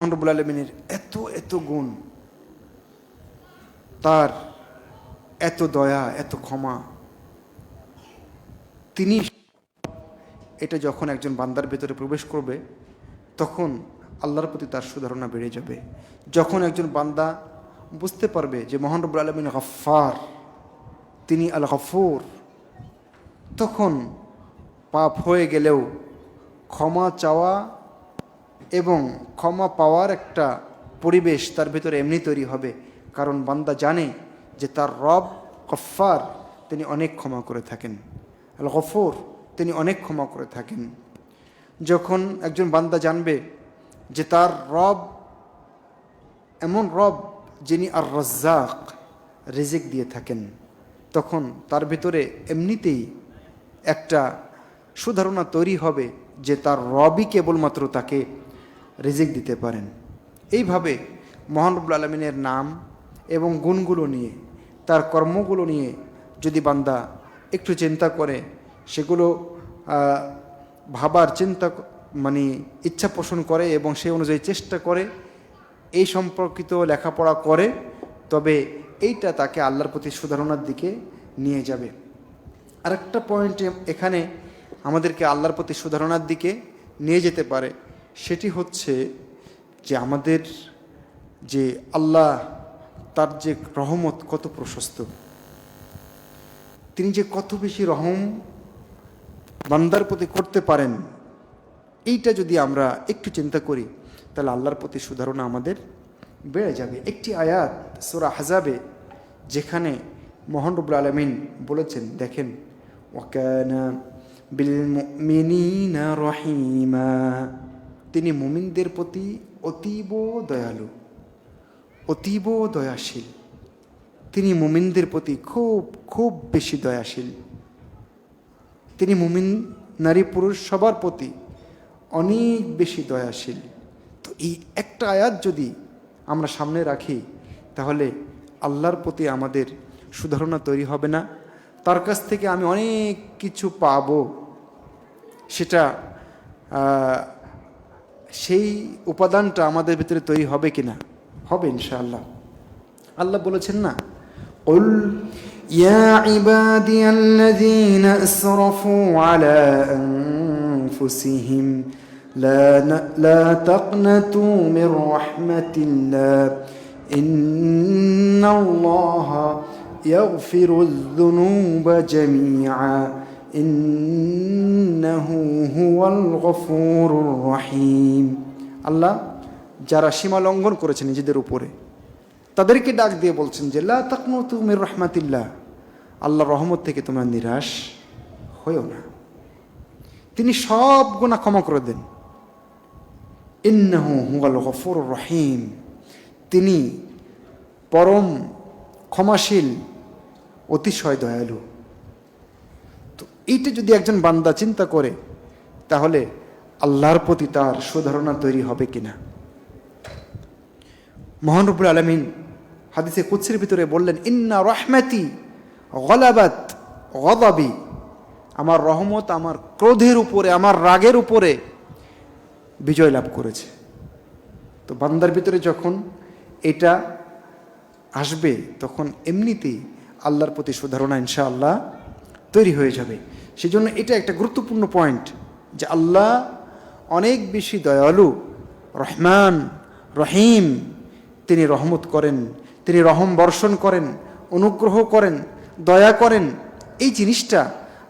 রব্বুল আলামিনের এত এত গুণ, তার এত দয়া, এত ক্ষমা, তিনি এটা যখন একজন বান্দার ভেতরে প্রবেশ করবে তখন আল্লাহর প্রতি তার সুধারণা বেড়ে যাবে। যখন একজন বান্দা বুঝতে পারবে যে মহান রব্বুল আলামিন গফফার, তিনি আল গফুর, তখন পাপ হয়ে গেলেও ক্ষমা চাওয়া এবং ক্ষমা পাওয়ার একটা পরিবেশ তার ভেতরে এমনি তৈরি হবে। কারণ বান্দা জানে যে তার রব গফফার, তিনি অনেক ক্ষমা করে থাকেন, আল গফুর, তিনি অনেক ক্ষমা করে থাকেন। যখন একজন বান্দা জানবে যে তার রব এমন রব যিনি আর রাজ্জাক, রিজিক দিয়ে থাকেন, তখন তার ভিতরে এমনিতেই একটা সুধারণা তৈরি হবে যে তার রবই কেবলমাত্র তাকে রিজিক দিতে পারেন। এইভাবে মহান রব্বুল আলামিনের নাম এবং গুণগুলো নিয়ে, তার কর্মগুলো নিয়ে যদি বান্দা একটু চিন্তা করে, সেগুলো ভাবার চিন্তা ইচ্ছা পোষণ করে এবং সেই অনুযায়ী চেষ্টা করে, এই সম্পর্কিত লেখাপড়া করে, তবে এইটা তাকে আল্লাহর প্রতি সুধারণার দিকে নিয়ে যাবে। আরেকটা পয়েন্ট এখানে আমাদেরকে আল্লাহর প্রতি সুধারণার দিকে নিয়ে যেতে পারে, সেটি হচ্ছে যে আমাদের যে আল্লাহ, তার যে রহমত কত প্রশস্ত, তিনি যে কত বেশি রহম বান্দার প্রতি করতে পারেন, এইটা যদি আমরা একটু চিন্তা করি তাহলে আল্লাহর প্রতি সুধারণা আমাদের বেড়ে যাবে। একটি আয়াত সূরা আহজাবে যেখানে মহান রব্বুল আলামিন বলেছেন, দেখেন, ওয়াকানা বিল মুমিনিনা রহিমা, তিনি মুমিনদের প্রতি অতীব দয়ালু, অতীব দয়াশীল। তিনি মুমিনদের প্রতি খুব খুব বেশি দয়াশীল। তিনি মুমিন নারী পুরুষ সবার প্রতি অনেক বেশি দয়াশীল। তো এই একটা আয়াত যদি আমরা সামনে রাখি তাহলে আল্লাহর প্রতি আমাদের সুধারণা তৈরি হবে না? তার কাছ থেকে আমি অনেক কিছু পাব, সেটা সেই উপাদানটা আমাদের ভিতরে তৈরি হবে কিনা? হবে ইনশাআল্লাহ। আল্লাহ বলেছেন না, কুল ইয়া ইবাদিয়াল্লাযীনা আসরাফু আলা আনফুসিহিম লা তাকনাতু মির রাহমাতিল্লাহ ইন্নাল্লাহা ইয়াগফিরুয যুনুবা জামিআ ইন্নাহু হুয়াল গফুরুর রহিম। আল্লাহ যারা সীমা লঙ্ঘন করেছে নিজেদের উপরে, তাদেরকে ডাক দিয়ে বলছেন যে লা তাকনাতু মির রাহমাতিল্লাহ, আল্লাহর রহমত থেকে তোমরা নিরাশ হইও না, তিনি সব গুনাহ ক্ষমা করে দেন। ইন্নাহু হুয়াল গফুরুর রহিম, তিনি পরম ক্ষমাশীল, অতিশয় দয়ালু। তো এইটা যদি একজন বান্দা চিন্তা করে তাহলে আল্লাহর প্রতি তার সুধারণা তৈরি হবে কিনা? মহান রব্বুল আলামিন হাদিসে কুদসির ভিতরে বললেন, ইন্না রাহমাতি গলাবাত গদাবি, আমার রহমত আমার ক্রোধের উপরে, আমার রাগের উপরে বিজয় লাভ করেছে। তো বান্দার ভিতরে যখন এটা আসবে তখন এমনিতেই আল্লাহর প্রতি সুধারণা ইনশাআল্লাহ তৈরি হয়ে যাবে। সেজন্য এটা একটা গুরুত্বপূর্ণ পয়েন্ট যে আল্লাহ অনেক বেশি দয়ালু, রহমান, রহিম, তিনি রহমত করেন, তিনি রহম বর্ষণ করেন, অনুগ্রহ করেন, দয়া করেন। এই জিনিসটা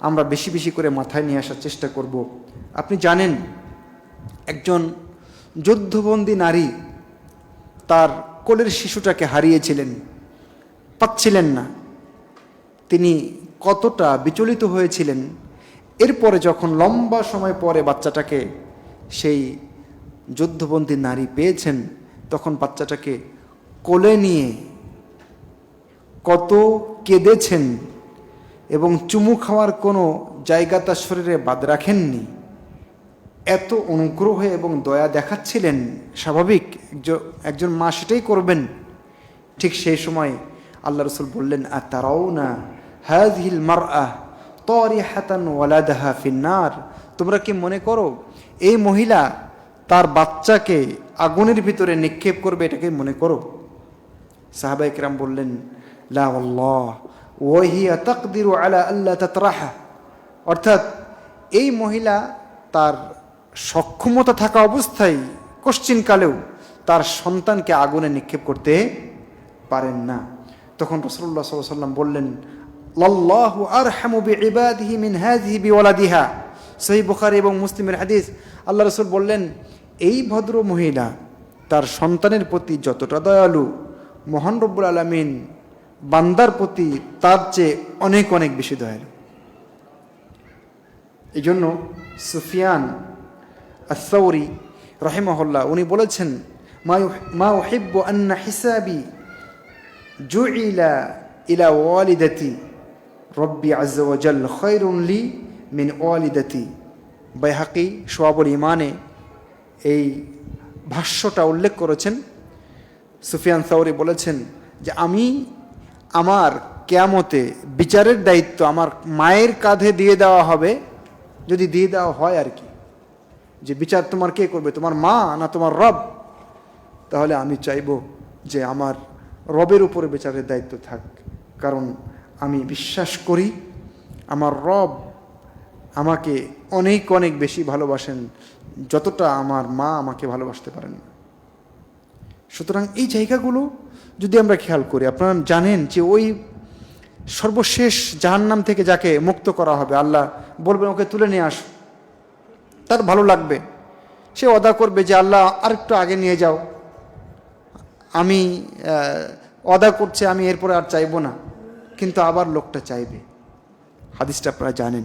আমরা বেশি বেশি করে মাথায় নিয়ে আসার চেষ্টা করব। আপনি জানেন, একজন যুদ্ধবন্দী নারী তার কোলের শিশুটাকে হারিয়েছিলেন, পাচ্ছিলেন না। তিনি কতটা বিচলিত হয়েছিলেন। এরপরে যখন লম্বা সময় পরে বাচ্চাটাকে সেই যুদ্ধবন্দী নারী পেয়েছেন, তখন বাচ্চাটাকে কোলে নিয়ে কত কেঁদেছেন এবং চুমু খাওয়ার কোনো জায়গা তার শরীরে বাদ রাখেননি। এত অনুগ্রহ এবং দয়া দেখাচ্ছিলেন। স্বাভাবিক একজন মা সেটাই করবেন। ঠিক সেই সময় আল্লাহ রাসূল বললেন, আতারাউনা হাযিহিল মারআ তারিহাতান ওয়ালাদাহা ফিন্নার, তোমরা কি মনে করো এই মহিলা তার বাচ্চাকে আগুনের ভিতরে নিক্ষেপ করবে এটাকে মনে করো? সাহাবায়ে কেরাম বললেন, লা ওয়াল্লাহ ওয়া হিয়া তাকদিরু আলা আল্লা তাতরাহা। অর্থাৎ এই মহিলা তার সক্ষমতা থাকা অবস্থায় কশ্চিনকালেও তার সন্তানকে আগুনে নিক্ষেপ করতে পারেন না। তখন রাসূলুল্লাহ সাল্লাল্লাহু আলাইহি ওয়াসাল্লাম বললেন, লাল্লাহু আরহামু বিইবাদিহি মিন হাযিহি বিওয়ালাদিহা। সহিহ বুখারী এবং মুসলিমের হাদিস। আল্লাহ রাসূল বললেন, এই ভদ্র মহিলা তার সন্তানের প্রতি যতটা দয়ালু, মহান রব্বুল আলামিন বান্দার প্রতি তার চেয়ে অনেক অনেক বেশি দয়ালু। এই জন্য সুফিয়ান আস-সাওরি রাহিমাহুল্লাহ উনি বলেছেন, মা উহিব্বু আন্না হিসাবি জুইলা ইলা ওয়ালিদাতি রব্বি আযজা ওয়া জাল খায়রুন লি মিন ওয়ালিদাতি। বাইহাকি শুআবুল ঈমানে এই ভাষ্যটা উল্লেখ করেছেন। সুফিয়ান সাওরি বলেছেন যে আমি আমার কিয়ামতে বিচারের দায়িত্ব আমার মায়ের কাঁধে দিয়ে দেওয়া হবে, যদি দিয়ে দেওয়া হয় আর কি, যে বিচার তোমার কে করবে, তোমার মা না তোমার রব? তাহলে আমি চাইব যে আমার রবের উপরে বিচারের দায়িত্ব থাক, কারণ আমি বিশ্বাস করি আমার রব আমাকে অনেক অনেক বেশি ভালোবাসেন যতটা আমার মা আমাকে ভালোবাসতে পারেন না। সুতরাং এই জায়গাগুলো যদি আমরা খেয়াল করি, আপনারা জানেন যে ওই সর্বশেষ জাহান্নাম থেকে যাকে মুক্ত করা হবে, আল্লাহ বলবেন ওকে তুলে নিয়ে আস। তার ভালো লাগবে, সে ওয়াদা করবে যে আল্লাহ আরেকটু আগে নিয়ে যাও, আমি ওয়াদা করছে আমি এরপরে আর চাইবো না, কিন্তু আবার লোকটা চাইবে। হাদিসটা আপনারা জানেন।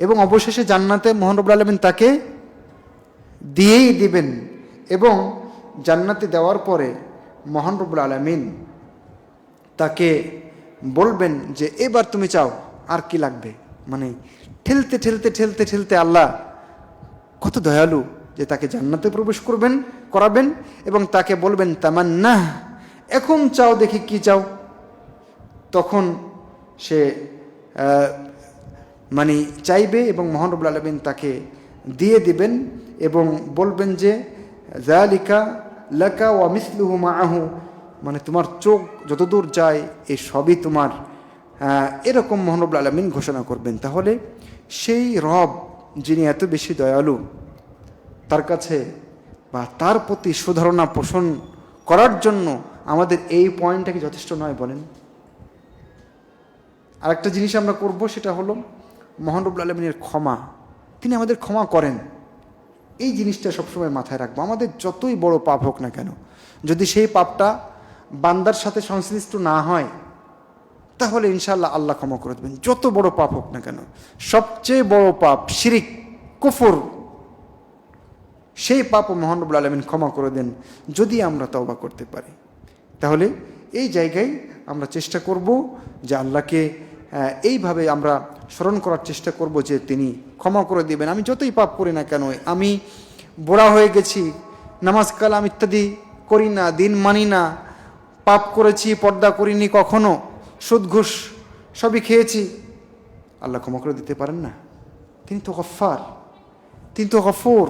এবং অবশেষে জান্নাতে মহান রব্বুল আলামিন তাকে দিয়েই দিবেন, এবং জান্নাতে দেওয়ার পরে মহান রব্বুল আলামিন তাকে বলবেন যে এবার তুমি চাও, আর কি লাগবে। মানে ঠেলতে ঠেলতে ঠেলতে ঠেলতে আল্লাহ কত দয়ালু যে তাকে জান্নাতে প্রবেশ করাবেন এবং তাকে বলবেন তামান্না, এখন চাও দেখি কি চাও। তখন সে মানে চাইবে এবং মহান রব্বুল আলামিন তাকে দিয়ে দিবেন এবং বলবেন যে যালিকা লাকা ওয়া মিসলুহু মাআহু, মানে তোমার চোখ যতদূর যায় এই সবই তোমার, এরকম মহান রব্বুল আলামিন ঘোষণা করবেন। তাহলে সেই রব যিনি এত বেশি দয়ালু, তার কাছে বা তার প্রতি সুধারণা পোষণ করার জন্য আমাদের এই পয়েন্টটা কি যথেষ্ট নয় বলেন? আরেকটা জিনিস আমরা করব, সেটা হলো মহান রব্বুল আলামিনের ক্ষমা। তিনি আমাদের ক্ষমা করেন, এই জিনিসটা সবসময় মাথায় রাখবো। আমাদের যতই বড় পাপ হোক না কেন, যদি সেই পাপটা বান্দার সাথে সংশ্লিষ্ট না হয়, তাহলে ইনশাআল্লাহ আল্লাহ ক্ষমা করে দেবেন। যত বড় পাপ হোক না কেন, সবচেয়ে বড় পাপ শিরিক, কুফর, সেই পাপও মহান রব্বুল আলামিন ক্ষমা করে দেন যদি আমরা তওবা করতে পারি। তাহলে এই জায়গায় আমরা চেষ্টা করব যে আল্লাহকে এইভাবে আমরা স্মরণ করার চেষ্টা করব যে তিনি ক্ষমা করে দিবেন। আমি যতই পাপ করি না কেন, আমি বুড়া হয়ে গেছি, নামাজ কালাম ইত্যাদি করি না, দিন মানি না, পাপ করেছি, পর্দা করিনি কখনো, সুদ ঘুষ সবই খেয়েছি, আল্লাহ ক্ষমা করে দিতে পারেন না? তিনি তো গফফার, তিনি তো গফুর,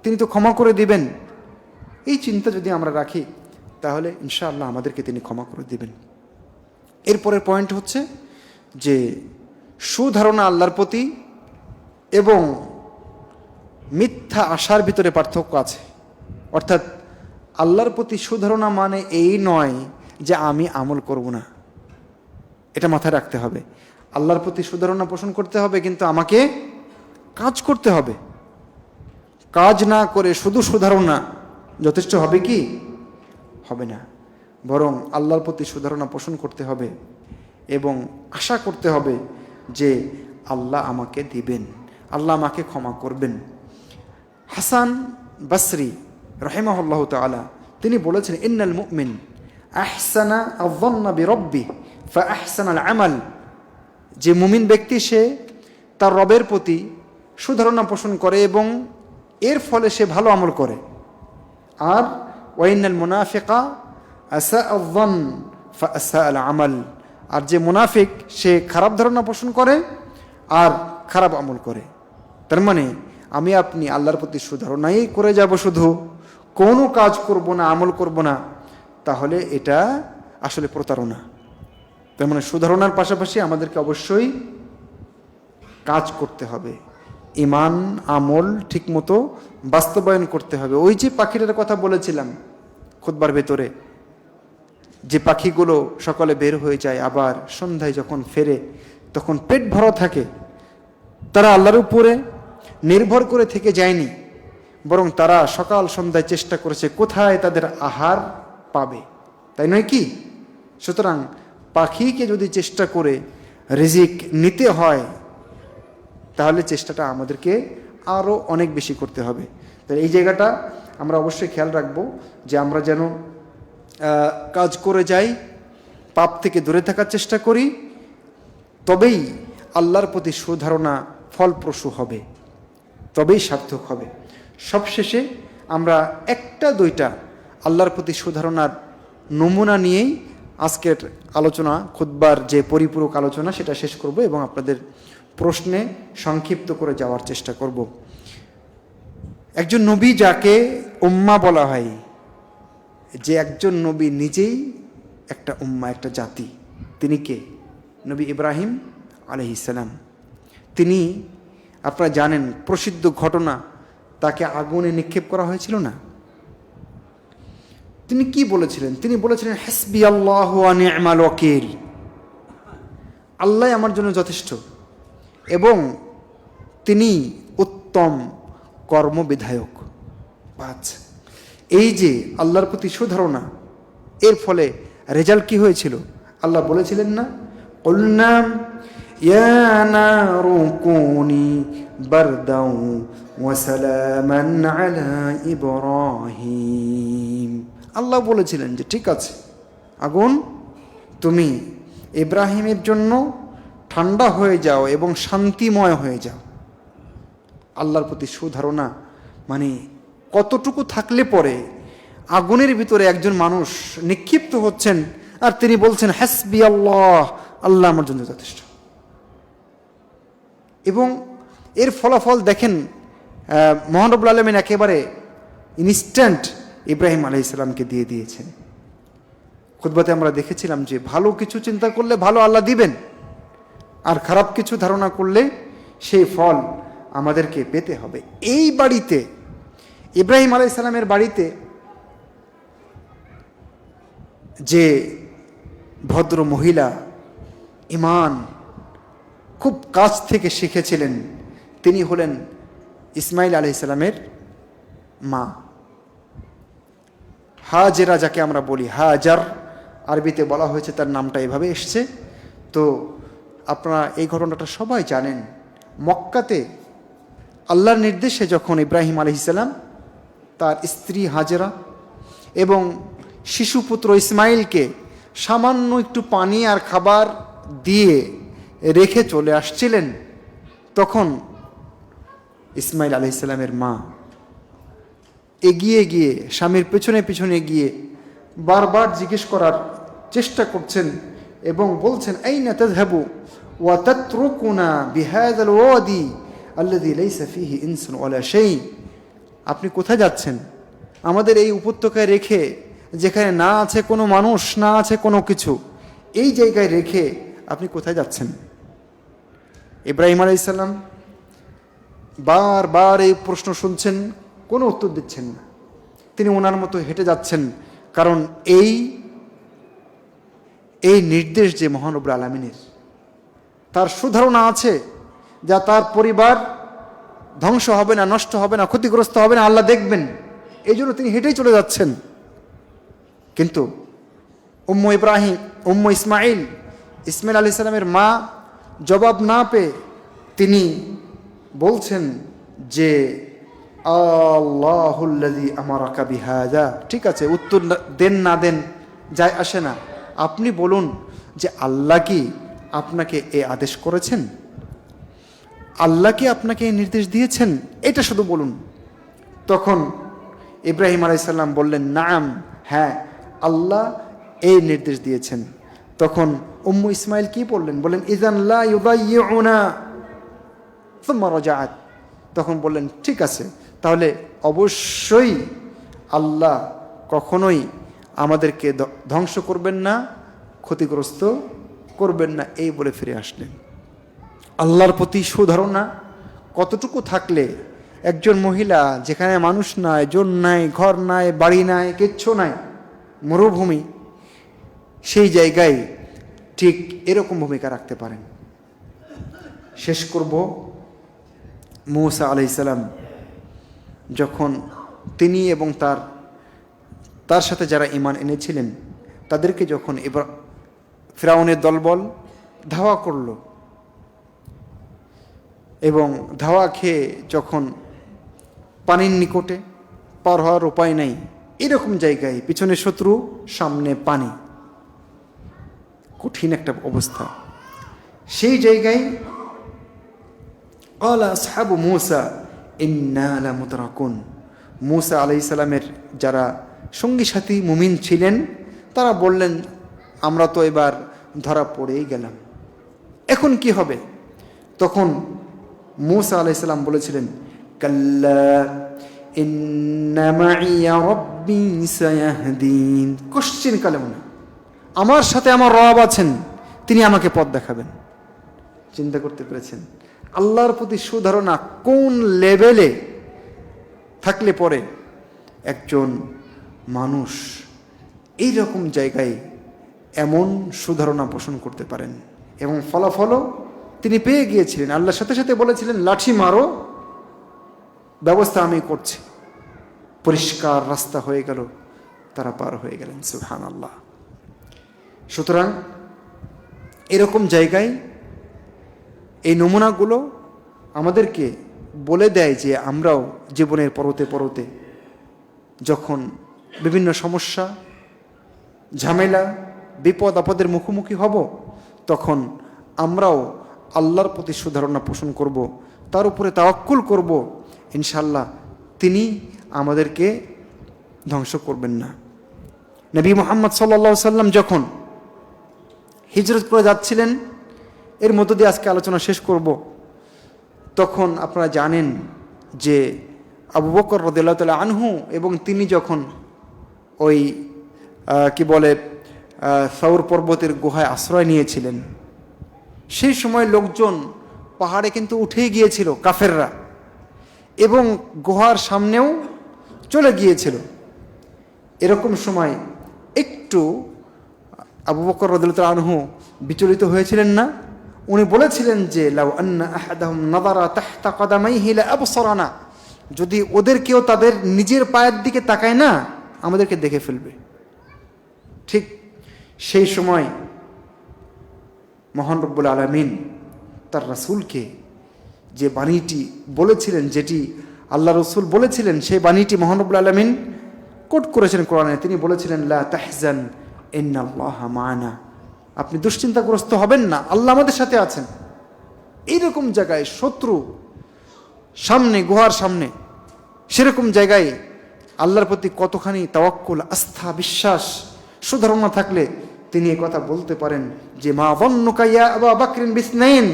তিনি তো ক্ষমা করে দিবেন। এই চিন্তা যদি আমরা রাখি তাহলে ইনশাআল্লাহ আমাদেরকে তিনি ক্ষমা করে দিবেন। এরপরের পয়েন্ট হচ্ছে যে সুধারণা আল্লাহর প্রতি এবং মিথ্যা আশার ভিতরে পার্থক্য আছে। অর্থাৎ আল্লাহর প্রতি সুধারণা মানে এই নয় যে আমি আমল করব না, এটা মাথায় রাখতে হবে। আল্লাহর প্রতি সুধারণা পোষণ করতে হবে, কিন্তু আমাকে কাজ করতে হবে। কাজ না করে শুধু সুধারণা যথেষ্ট হবে কি? হবে না। বরং আল্লাহর প্রতি সুধারণা পোষণ করতে হবে এবং আশা করতে হবে যে আল্লাহ আমাকে দিবেন, আল্লাহ আমাকে ক্ষমা করবেন। হাসান বসরি রাহিমাহুল্লাহু তাআলা তিনি বলেছেন, ইন্নাল মুমিন আহসানা আয-যন্না বিরাব্বি ফাআহসানাল আমাল। যে মুমিন ব্যক্তি সে তার রবের প্রতি সুধারণা পোষণ করে এবং এর ফলে সে ভালো আমল করে। আর ওয়াইনাল মুনাফিকা আসাআ আয-যন্ন ফাআসাআল আমাল। আর যে মুনাফিক সে খারাপ ধারণা পোষণ করে আর খারাপ আমল করে। তার মানে আমি আপনি আল্লাহর প্রতি সুধারণাই করে যাব শুধু, কোনো কাজ করব না, আমল করব না, তাহলে এটা আসলে প্রতারণা। তার মানে সুধারণার পাশাপাশি আমাদেরকে অবশ্যই কাজ করতে হবে, ঈমান আমল ঠিকমতো বাস্তবায়ন করতে হবে। ওই যে পাখিটার কথা বলেছিলাম খুতবার ভেতরে, যে পাখিগুলো সকালে বের হয়ে যায়, আবার সন্ধ্যায় যখন ফেরে তখন পেট ভরা থাকে, তারা আল্লাহর উপরে নির্ভর করে থেকে যায়নি, বরং তারা সকাল সন্ধ্যায় চেষ্টা করেছে কোথায় তাদের আহার পাবে, তাই নয় কি? সুতরাং পাখিকে যদি চেষ্টা করে রিজিক নিতে হয়, তাহলে চেষ্টাটা আমাদেরকে আরও অনেক বেশি করতে হবে। তাই এই জায়গাটা আমরা অবশ্যই খেয়াল রাখব যে আমরা যেন কাজ করে যাই, পাপ থেকে দূরে থাকার চেষ্টা করি, তবেই আল্লাহর প্রতি সুধারণা ফলপ্রসূ হবে, তবেই সার্থক হবে। সবশেষে আমরা একটা দুইটা আল্লাহর প্রতি সুধারণার নমুনা নিয়েই আজকের আলোচনা, খুতবার যে পরিপূরক আলোচনা, সেটা শেষ করব এবং আপনাদের প্রশ্নে সংক্ষিপ্ত করে যাওয়ার চেষ্টা করব। একজন নবী যাকে উম্মাহ বলা হয়, যে একজন নবী নিজেই একটা উম্মাহ, একটা জাতি, তিনি কে? নবী ইব্রাহিম আলাইহিস সালাম। তিনি, আপনারা জানেন প্রসিদ্ধ ঘটনা, তাকে আগুনে নিক্ষেপ করা হয়েছিল না? তিনি কি বলেছিলেন? তিনি বলেছিলেন হাসবি আল্লাহু ওয়া নি'মাল ওয়াকিল, আল্লাহ আমার জন্য যথেষ্ট, এবং তিনি উত্তম কর্মবিধায়ক। 5, এই যে আল্লাহর প্রতি সুধারণা, এর ফলে রেজাল্ট কি হয়েছিল? আল্লাহ বলেছিলেন না, কুলনা ইয়া নারু কুনি বারদাও ওয়া সালামান আলা ইব্রাহিম। আল্লাহ বলেছিলেন যে ঠিক আছে আগুন, তুমি ইব্রাহিমের জন্য ঠান্ডা হয়ে যাও এবং শান্তিময় হয়ে যাও। আল্লাহর প্রতি সুধারণা মানে কতটুকু থাকলে পরে আগুনের ভিতরে একজন মানুষ নিক্ষিপ্ত হচ্ছেন আর তিনি বলছেন হাসবি আল্লাহ, আল্লাহ আমার জন্য যথেষ্ট। এবং এর ফলাফল দেখেন, মহান রব্বুল আলামিন একেবারে ইনস্ট্যান্ট ইব্রাহিম আলাইহিস সালামকে দিয়ে দিয়েছেন। খুতবাতে আমরা দেখেছিলাম যে ভালো কিছু চিন্তা করলে ভালো আল্লাহ দিবেন, আর খারাপ কিছু ধারণা করলে সেই ফল আমাদেরকে পেতে হবে। এই বাড়িতে, ইব্রাহিম আলাইহিস সালামের বাড়িতে যে ভদ্র মহিলা ঈমান খুব কাছ থেকে শিখেছিলেন, তিনি হলেন ইসমাইল আলাইহিস সালামের মা হাজেরা, যাকে আমরা বলি হাজার, আরবিতে বলা হয়েছে, তার নামটা এভাবে এসছে। তো আপনারা এই ঘটনাটা সবাই জানেন। মক্কাতে আল্লাহর নির্দেশে যখন ইব্রাহিম আলাইহিস সালাম তার স্ত্রী হাজেরা এবং শিশুপুত্র ইসমাইলকে সামান্য একটু পানি আর খাবার দিয়ে রেখে চলে আসছিলেন, তখন ইসমাইল আলাইহিস সালামের মা এগিয়ে গিয়ে স্বামীর পেছনে পেছনে গিয়ে বারবার জিজ্ঞেস করার চেষ্টা করছেন এবং বলছেন আইনা তাযহাবু ওয়া তাতরুকুনা বিহাযাল ওয়াদি আল্লাযী লাইসা ফীহি ইনসুন ওয়ালা শাই। আপনি কোথায় যাচ্ছেন? আমাদের এই উপত্যকায় রেখে, যেখানে না আছে কোনো মানুষ, না আছে কোনো কিছু, এই জায়গায় রেখে আপনি কোথায় যাচ্ছেন? ইব্রাহিম আলাইহিস সালাম বারবার এই প্রশ্ন শুনছেন, কোনো উত্তর দিচ্ছেন না। তিনি ওনার মতো হেঁটে যাচ্ছেন, কারণ এই নির্দেশ যে মহান রব্বুল আলামিনের, তার সুধারণা আছে যা তার পরিবার ধ্বংস হবে না, নষ্ট হবে না, ক্ষতিগ্রস্ত হবে না, আল্লাহ দেখবেন। এই জন্য তিনি হেঁটেই চলে যাচ্ছেন। কিন্তু ইসমাইল আলাইহিস সালামের মা জবাব না পেয়ে তিনি বলছেন যে আল্লাহুল্লাযী আমারাকা বিহাযা, ঠিক আছে উত্তর দেন না দেন যায় আসে না, আপনি বলুন যে আল্লাহ কি আপনাকে এই আদেশ করেছেন, আল্লাহ কি আপনাকে এই নির্দেশ দিয়েছেন, এটা শুধু বলুন। তখন ইব্রাহিম আলাইহিস সালাম বললেন নাম, হ্যাঁ আল্লাহ এই নির্দেশ দিয়েছেন। তখন উম্মু ইসমাইল কি বললেন? বললেন ইযান লা ইউদাইয়ুনা সুম্মা রাজাআত। তখন বললেন ঠিক আছে, তাহলে অবশ্যই আল্লাহ কখনোই আমাদেরকে ধ্বংস করবেন না, ক্ষতিগ্রস্ত করবেন না, এই বলে ফিরে আসলেন। আল্লাহর প্রতি সুধারণা কতটুকু থাকলে একজন মহিলা, যেখানে মানুষ নাই, জন নাই, ঘর নাই, বাড়ি নাই, কিচ্ছু নাই, মরুভূমি, সেই জায়গায় ঠিক এরকম ভূমিকা রাখতে পারেন। শেষ করব, মূসা আলাইহিস সালাম যখন তিনি এবং তার সাথে যারা ঈমান এনেছিলেন তাদেরকে যখন এবার ফিরআউনের দলবল ধাওয়া করল এবং ধাওয়া খেয়ে যখন পানির নিকটে পার হওয়ার উপায় নাই, এরকম জায়গায় পিছনে শত্রু, সামনে পানি, কঠিন একটা অবস্থা, সেই জায়গায় ক্বালা আসহাবু মূসা ইন্না লামুদরাকুন, মূসা আলাইহিস সালামের যারা সঙ্গী সাথী মুমিন ছিলেন তারা বললেন, আমরা তো এবার ধরা পড়েই গেলাম, এখন কি হবে? তখন মূসা আলাইহিস সালাম বলেছিলেন, কাল্লা ইন্না মাইয়া রাব্বী সায়াহদিন, কোশ্চেন কালেও না, আমার সাথে আমার রব আছেন, তিনি আমাকে পথ দেখাবেন। চিন্তা করতে পেরেছেন আল্লাহর প্রতি সুধারণা কোন লেভেলে থাকলে পরে একজন মানুষ এই রকম জায়গায় এমন সুধারণা পোষণ করতে পারেন। এবং ফলাফলও তিনি পেয়ে গিয়েছিলেন। আল্লাহর সাথে সাথে বলেছিলেন, লাঠি মারো, ব্যবস্থা আমি করছি। পরিষ্কার রাস্তা হয়ে গেল, তারা পার হয়ে গেলেন। সুবহানাল্লাহ। সুতরাং এরকম জায়গায় এই নমুনাগুলো আমাদেরকে বলে দেয় যে আমরাও জীবনের পরতে পরতে যখন বিভিন্ন সমস্যা, ঝামেলা, বিপদ আপদের মুখোমুখি হব, তখন আমরাও আল্লাহর প্রতি সুধারণা পোষণ করব, তার উপরে তাওয়াক্কুল করব, ইনশাআল্লাহ তিনি আমাদেরকে ধ্বংস করবেন না। নবী মুহাম্মদ সাল্লাল্লাহু আলাইহি সাল্লাম যখন হিজরত করে যাচ্ছিলেন, এর মধ্য দিয়ে আজকে আলোচনা শেষ করব, তখন আপনারা জানেন যে আবু বকর রাদিয়াল্লাহু তাআলা আনহু এবং তিনি যখন ওই সাউর পর্বতের গুহায় আশ্রয় নিয়েছিলেন, সেই সময় লোকজন পাহাড়ে কিন্তু উঠেই গিয়েছিল, কাফেররা, এবং গুহার সামনেও চলে গিয়েছিল। এরকম সময় একটু আবু বকর রাদিয়াল্লাহু তাআলা আনহু বিচলিত হয়েছিলেন না? উনি বলেছিলেন যে লাউ আন্না আহাদাহুম নাযারা তাহতা কদামাইহি লা আবসারানা, যদি ওদের কেউ তাদের নিজের পায়ের দিকে তাকায় না, আমাদেরকে দেখে ফেলবে। ঠিক সেই সময় মহান রব্বুল আলামিন তার রাসূলকে যে বাণীটি বলেছিলেন, যেটি আল্লাহ রসুল বলেছিলেন, সেই বাণীটি মহান রব্বুল আলামিন কোট করেছেন কোরআনে। তিনি বলেছিলেন, লা তাহজান ইন্নাল্লাহা মা'ানা, আপনি দুশ্চিন্তাগ্রস্ত হবেন না, আল্লাহ আমাদের সাথে আছেন। এইরকম জায়গায় শত্রু সামনে, গুহার সামনে, সেরকম জায়গায় আল্লাহর প্রতি কতখানি তাওয়াক্কুল, আস্থা, বিশ্বাস, সুধারণা থাকলে তিনি এই কথা বলতে পারেন যে মা যান্নুকা ইয়া আবা বকরিন বিসনাইন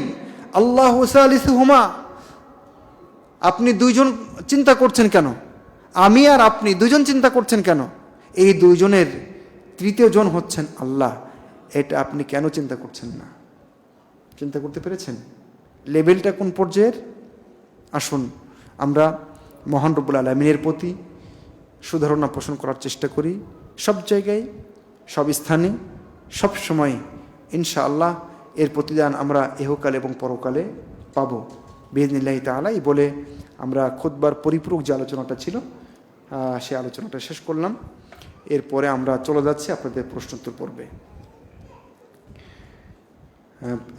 আল্লাহু সালিসুহুমা, আপনি দুইজন চিন্তা করছেন কেন? আমি আর আপনি দুইজন চিন্তা করছেন কেন? এই দুইজনের তৃতীয় জন হচ্ছেন আল্লাহ। এটা আপনি কেন চিন্তা করছেন না? চিন্তা করতে পেরেছেন লেভেলটা কোন পর্যায়ের? আসুন আমরা মহান রব্বুল আলামিনের প্রতি সুধারণা পোষণ করার চেষ্টা করি, সব জায়গায়, সব স্থানে, সব সময়। ইনশাআল্লাহ এর প্রতিদান আমরা ইহকালে এবং পরকালে পাব বিইজনিল্লাহি তাআলা। এই বলে আমরা খুতবার পরিপূরক যে আলোচনাটা ছিল সেই আলোচনাটা শেষ করলাম। এরপরে আমরা চলে যাচ্ছি আপনাদের প্রশ্নোত্তর পর্বে।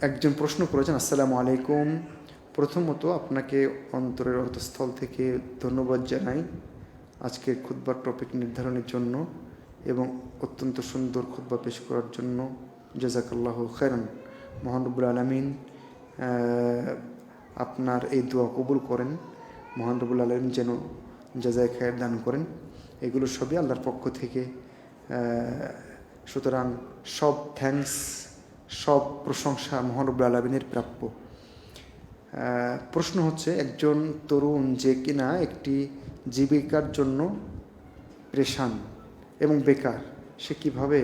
একজন প্রশ্ন করেছেন, আসসালামু আলাইকুম, প্রথমত আপনাকে অন্তরের অন্তঃস্থল থেকে ধন্যবাদ জানাই আজকের খুতবার টপিক নির্ধারণের জন্য এবং অত্যন্ত সুন্দর খুতবা পেশ করার জন্য। জাযাকাল্লাহু খায়রান। মহান রব্বুল আলামিন আপনার এই দোয়া কবুল করেন। মহান রব্বুল আলামিন যেন জাযায়ে খায়র দান করেন। এগুলো সবই আল্লাহর পক্ষ থেকে। সুতরাং সব থ্যাঙ্কস, সব প্রশংসা মহান রব্বুল আলামিনের প্রাপ্য। প্রশ্ন হচ্ছে, একজন তরুণ যে কিনা একটি জীবিকার জন্য পেরেশান এবং বেকার, সে কীভাবে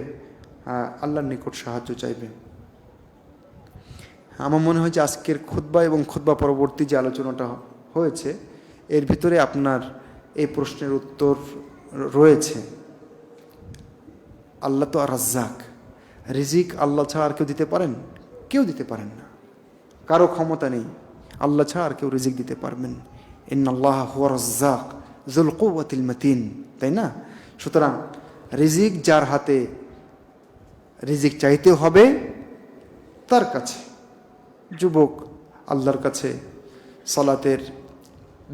আল্লাহর নিকট সাহায্য চাইবে? আমার মনে হয় যে আজকের খুতবা এবং খুতবা পরবর্তী যে আলোচনাটা হয়েছে এর ভিতরে আপনার এই প্রশ্নের উত্তর রয়েছে। আল্লাহ তো আর রাজ্জাক, রিজিক আল্লাহ ছাড়া আর কেউ দিতে পারেন? কেউ দিতে পারেন না, কারো ক্ষমতা নেই। আল্লাহ ছাড়া আর কেউ রিজিক দিতে পারবেন? ইন্নাল্লাহ হুয়া রাজ্জাক যুল কুওয়াতিল মাতিন, তাই না? সুতরাং রিজিক যার হাতে, রিজিক চাইতে হবে তার কাছে। যুবক, আল্লাহর কাছে সালাতের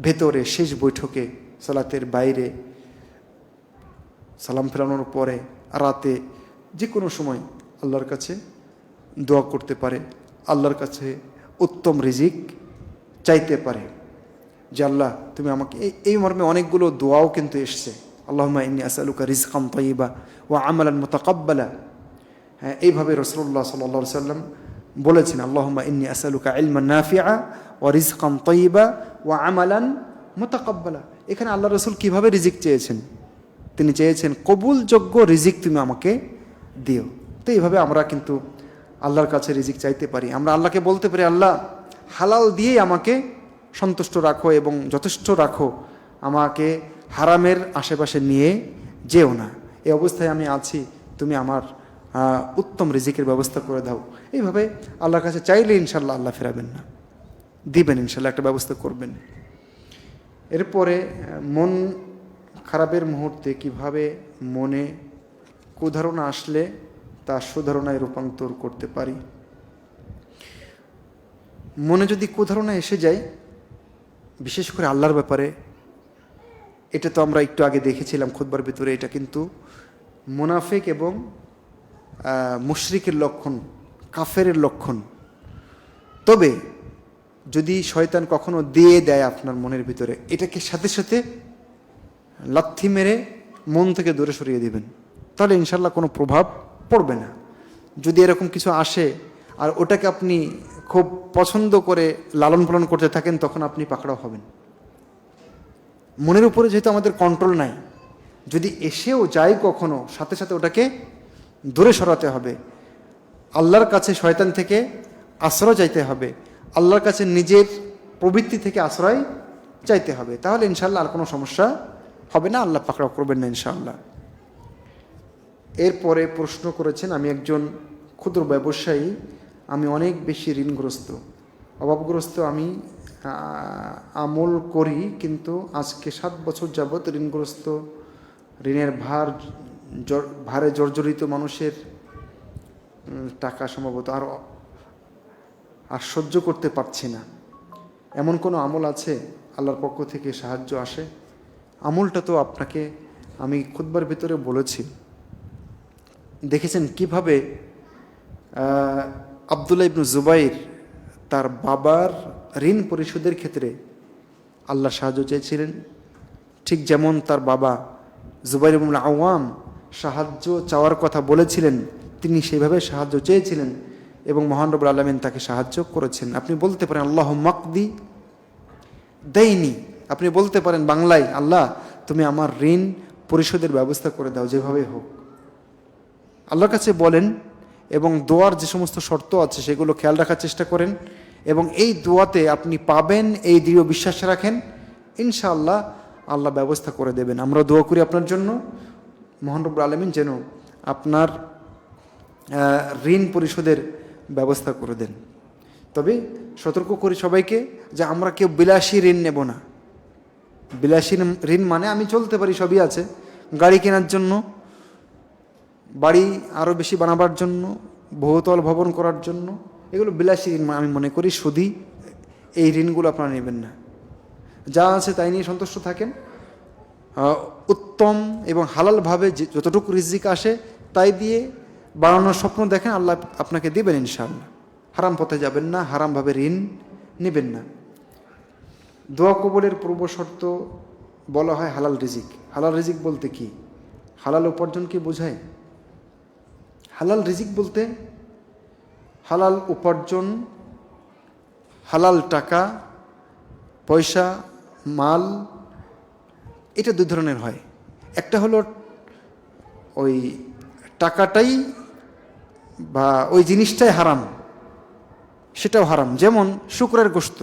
ভেতরে, শেষ বৈঠকে, সালাতের বাইরে, সালাম ফেরানোর পরে, রাতে, যে কোনো সময় আল্লাহর কাছে দোয়া করতে পারে, আল্লাহর কাছে উত্তম রিজিক চাইতে পারে যে আল্লাহ তুমি আমাকে, এই মর্মে অনেকগুলো দোয়াও কিন্তু এসছে। আল্লাহুম্মা ইন্নী আসআলুকা রিজকান তাইয়্যিবা ওয়া আমালান মুতাকাব্বালা। হ্যাঁ, এইভাবে রাসূলুল্লাহ সাল্লাল্লাহু আলাইহি ওয়াসাল্লাম বলেছেন, আল্লাহুম্মা ইন্নী আসআলুকা ইলমান নাফিআ ওয়া রিজকান তাইয়্যিবা ওয়া আমালান মুতাকাব্বালা। এখানে আল্লাহ রাসূল কিভাবে রিজিক চেয়েছেন? তিনি চেয়েছেন কবুলযোগ্য রিজিক তুমি আমাকে দিও। তো এইভাবে আমরা কিন্তু আল্লাহর কাছে রিজিক চাইতে পারি। আমরা আল্লাহকে বলতে পারি, আল্লাহ হালাল দিয়েই আমাকে সন্তুষ্ট রাখো এবং যথেষ্ট রাখো, আমাকে হারামের আশেপাশে নিয়ে যেও না। এই অবস্থায় আমি আছি, তুমি আমার উত্তম রিজিকের ব্যবস্থা করে দাও। এইভাবে আল্লাহর কাছে চাইলে ইনশাল্লাহ আল্লাহ ফেরাবেন না, দিবেন ইনশাল্লাহ, একটা ব্যবস্থা করবেন। এরপরে মন খারাপের মুহূর্তে কিভাবে মনে কুধারণা আসলে তা সুধারণায় রূপান্তর করতে পারি। মনে যদি কুধারণা এসে যায়, বিশেষ করে আল্লাহর ব্যাপারে, এটা তো আমরা একটু আগে দেখেছিলাম খুতবার ভিতরে, এটা কিন্তু মুনাফিক এবং মুশরিকের লক্ষণ, কাফেরের লক্ষণ। তবে যদি শয়তান কখনো দিয়ে দেয় আপনার মনের ভিতরে, এটাকে সাথে সাথে লাথি মেরে মন থেকে দূরে সরিয়ে দিবেন, তাহলে ইনশাল্লাহ কোনো প্রভাব পড়বে না। যদি এরকম কিছু আসে আর ওটাকে আপনি খুব পছন্দ করে লালন পালন করতে থাকেন, তখন আপনি পাকড়াও হবেন। মনের উপরে যেহেতু আমাদের কন্ট্রোল নাই, যদি এসেও যায় কখনো, সাথে সাথে ওটাকে দূরে সরাতে হবে। আল্লাহর কাছে শয়তান থেকে আশ্রয় চাইতে হবে, আল্লাহর কাছে নিজের প্রবৃত্তি থেকে আশ্রয় চাইতে হবে, তাহলে ইনশাল্লাহ আর কোনো সমস্যা হবে না, আল্লাহ পাকড়াও করবেন না ইনশাআল্লাহ। এরপরে প্রশ্ন করেছেন, আমি একজন ক্ষুদ্র ব্যবসায়ী, আমি অনেক বেশি ঋণগ্রস্ত, অভাবগ্রস্ত। আমি আমল করি, কিন্তু আজকে 7 বছর যাবৎ ঋণগ্রস্ত, ঋণের ভারে জর্জরিত মানুষের টাকা সম্ভবত আর সহ্য করতে পারছি না। এমন কোনো আমল আছে আল্লাহর পক্ষ থেকে সাহায্য আসে? আমলটা তো আপনাকে আমি খুতবার ভিতরে বলেছি। দেখেছেন কিভাবে আব্দুল্লাহ ইবনু জুবাইর তার বাবার ঋণ পরিশোধের ক্ষেত্রে আল্লাহ সাহায্য চেয়েছিলেন, ঠিক যেমন তার বাবা জুবাইর ইবনুল আওয়াম সাহায্য চাওয়ার কথা বলেছিলেন, তিনি সেভাবে সাহায্য চেয়েছিলেন এবং মহান রব্বুল আলামিন তাকে সাহায্য করেছেন। আপনি বলতে পারেন আল্লাহ মাকদি দেয়নি, আপনি বলতে পারেন বাংলায়, আল্লাহ তুমি আমার ঋণ পরিশোধের ব্যবস্থা করে দাও যেভাবে হোক। আল্লাহর কাছে বলেন এবং দোয়ার যে সমস্ত শর্ত আছে সেগুলো খেয়াল রাখার চেষ্টা করেন, এবং এই দোয়াতে আপনি পাবেন এই দৃঢ় বিশ্বাস রাখেন, ইনশাআল্লাহ আল্লাহ ব্যবস্থা করে দেবেন। আমরা দোয়া করি আপনার জন্য, মহান রব্বুল আলামিন যেন আপনার ঋণ পরিশোধের ব্যবস্থা করে দেন। তবে সতর্ক করি সবাইকে যে আমরা কেউ বিলাসী ঋণ নেব না। বিলাসী ঋণ মানে আমি চলতে পারি, সবই আছে, গাড়ি কেনার জন্য, বাড়ি আরও বেশি বানাবার জন্য, বহুতল ভবন করার জন্য, এগুলো বিলাসী ঋণ আমি মনে করি। সুদী এই ঋণগুলো আপনারা নেবেন না। যা আছে তাই নিয়ে সন্তুষ্ট থাকেন, উত্তম এবং হালালভাবে যতটুকু রিজিক আসে তাই দিয়ে বাড়ানোর স্বপ্ন দেখেন, আল্লাহ আপনাকে দেবেন ইনশাআল্লাহ। হারাম পথে যাবেন না, হারামভাবে ঋণ নেবেন না। দোয়া কবুলের পূর্ব শর্ত বলা হয় হালাল রিজিক। হালাল রিজিক বলতে কি? হালাল উপার্জন কি বোঝায়? হালাল রিজিক বলতে হালাল উপার্জন, হালাল টাকা পয়সা, মাল, এটা 2 ধরনের হয়। একটা হলো ওই টাকাটাই বা ওই জিনিসটাই হারাম, সেটাও হারাম। যেমন শুকরের গোশত,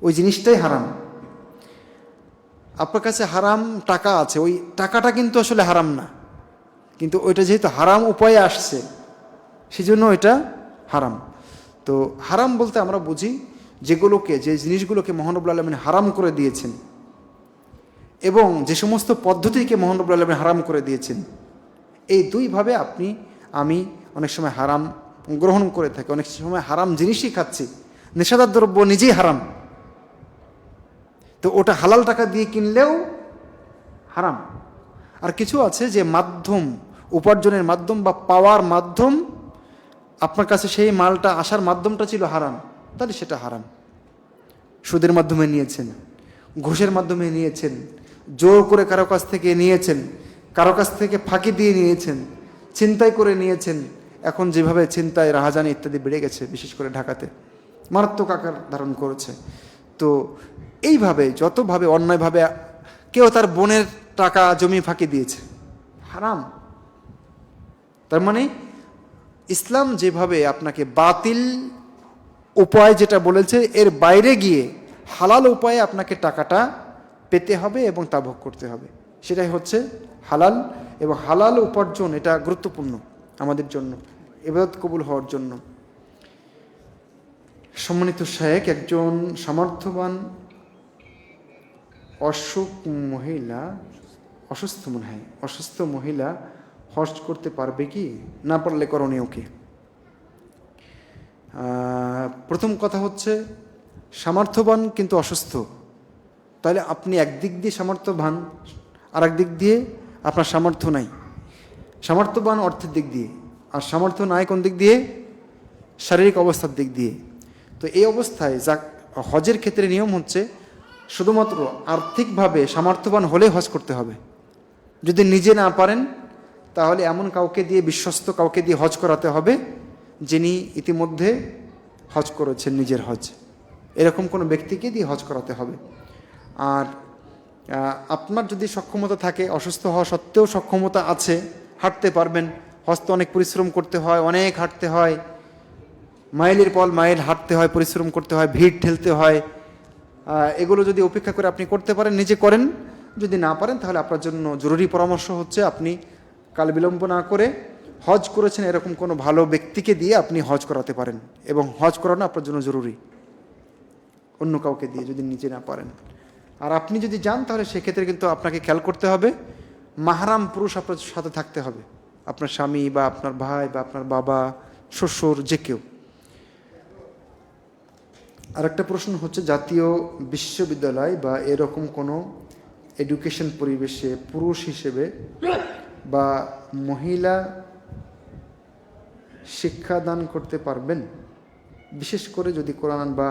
ওই জিনিসটাই হারাম। আপনার কাছে হারাম টাকা আছে, ওই টাকাটা কিন্তু আসলে হারাম না, কিন্তু ওইটা যেহেতু হারাম উপায়ে আসছে সেজন্য এটা হারাম। তো হারাম বলতে আমরা বুঝি যে জিনিসগুলোকে মহান রব্বুল আলামিন হারাম করে দিয়েছেন এবং যে সমস্ত পদ্ধতিকে মহান রব্বুল আলামিন হারাম করে দিয়েছেন, এই দুইভাবে আমি অনেক সময় হারাম গ্রহণ করে থাকি, অনেক সময় হারাম জিনিসই খাচ্ছি। নেশাদার দ্রব্য নিজেই হারাম, তো ওটা হালাল টাকা দিয়ে কিনলেও হারাম। আর কিছু আছে যে মাধ্যম, উপার্জনের মাধ্যম বা পাওয়ার মাধ্যম, আপনার কাছে সেই মালটা আসার মাধ্যমটা ছিল হারাম, তাহলে সেটা হারাম। সুদের মাধ্যমে নিয়েছেন, ঘুষের মাধ্যমে নিয়েছেন, জোর করে কারো কাছ থেকে নিয়েছেন, কারো কাছ থেকে ফাঁকি দিয়ে নিয়েছেন, ছিনতাই করে নিয়েছেন। এখন যেভাবে ছিনতাই, রাহাজানি ইত্যাদি বেড়ে গেছে, বিশেষ করে ঢাকাতে মারাত্মক আকার ধারণ করেছে। তো এইভাবে যতভাবে অন্যায়ভাবে কেউ তার বোনের টাকা জমি ফাঁকি দিয়েছে, হারাম। তার মানে ইসলাম যেভাবে আপনাকে বাতিল উপায় যেটা বলেছে এর বাইরে গিয়ে হালাল উপায়ে আপনাকে টাকাটা পেতে হবে এবং তা ভোগ করতে হবে, সেটাই হচ্ছে হালাল। এবং হালাল উপার্জন এটা গুরুত্বপূর্ণ আমাদের জন্য, ইবাদত কবুল হওয়ার জন্য। সম্মানিত শায়েখ, একজন সামর্থ্যবান অসুস্থ মহিলা হজ করতে পারবে কি? না পারলে করণীয় কি? প্রথম কথা হচ্ছে সামর্থ্যবান কিন্তু অসুস্থ, তাহলে আপনি একদিক দিয়ে সামর্থ্যবান, আর একদিক দিয়ে আপনার সামর্থ্য নাই। সামর্থ্যবান অর্থের দিক দিয়ে, আর সামর্থ্য নাই কোন দিক দিয়ে? শারীরিক অবস্থার দিক দিয়ে। তো এই অবস্থায় হজের ক্ষেত্রে নিয়ম হচ্ছে শুধুমাত্র আর্থিকভাবে সামর্থ্যবান হলে হজ করতে হবে। যদি নিজে না পারেন তাহলে এমন কাউকে দিয়ে, বিশ্বস্ত কাউকে দিয়ে হজ করাতে হবে যিনি ইতিমধ্যে হজ করেছেন নিজের হজ, এরকম কোনো ব্যক্তিকে দিয়ে হজ করাতে হবে। আর আপনার যদি সক্ষমতা থাকে, অসুস্থ হওয়া সত্ত্বেও সক্ষমতা আছে, হাঁটতে পারবেন, হজ তো অনেক পরিশ্রম করতে হয়, অনেক হাঁটতে হয়, মাইলের পর মাইল হাঁটতে হয়, পরিশ্রম করতে হয়, ভিড় ঠেলতে হয়, এগুলো যদি উপেক্ষা করে আপনি করতে পারেন নিজে করেন। যদি না পারেন তাহলে আপনার জন্য জরুরি পরামর্শ হচ্ছে আপনি কাল বিলম্ব না করে হজ করেছেন এরকম কোনো ভালো ব্যক্তিকে দিয়ে আপনি হজ করাতে পারেন, এবং হজ করানো আপনার জন্য জরুরি অন্য কাউকে দিয়ে যদি নিজে না পারেন। আর আপনি যদি যান তাহলে সেক্ষেত্রে কিন্তু আপনাকে খেয়াল করতে হবে মাহরাম পুরুষ আপনার সাথে থাকতে হবে, আপনার স্বামী বা আপনার ভাই বা আপনার বাবা, শ্বশুর, যে কেউ। আরেকটা প্রশ্ন হচ্ছে, জাতীয় বিশ্ববিদ্যালয় বা এরকম কোনো এডুকেশন পরিবেশে পুরুষ হিসেবে বা মহিলা শিক্ষাদান করতে পারবেন, বিশেষ করে যদি কোরআন বা